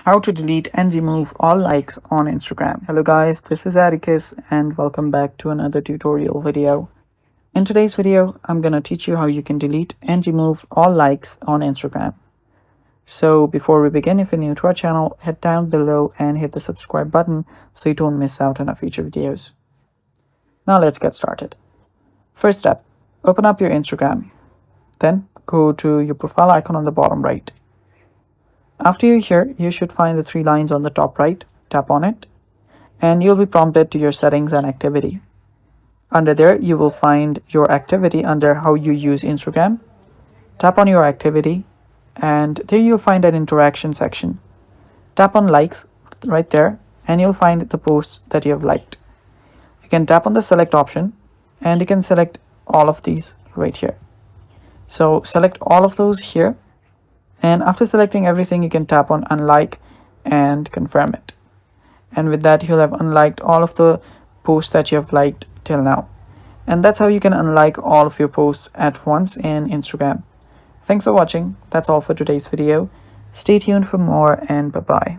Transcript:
How to delete and remove all likes on Instagram. Hello guys, this is Atticus and welcome back to another tutorial video. In today's video, I'm gonna teach you how you can delete and remove all likes on Instagram. So before we begin, if you're new to our channel, head down below and hit the subscribe button so you don't miss out on our future videos. Now let's get started. First step, open up your Instagram. Then go to your profile icon on the bottom right. After you're here, you should find the three lines on the top right. Tap on it and you'll be prompted to your settings and activity. Under there, you will find your activity under how you use Instagram. Tap on your activity and there you'll find an interaction section. Tap on likes right there and you'll find the posts that you have liked. You can tap on the select option and you can select all of these right here. So select all of those here. And after selecting everything, you can tap on unlike and confirm it. And with that, you'll have unliked all of the posts that you have liked till now. And that's how you can unlike all of your posts at once in Instagram. Thanks for watching. That's all for today's video. Stay tuned for more and bye-bye.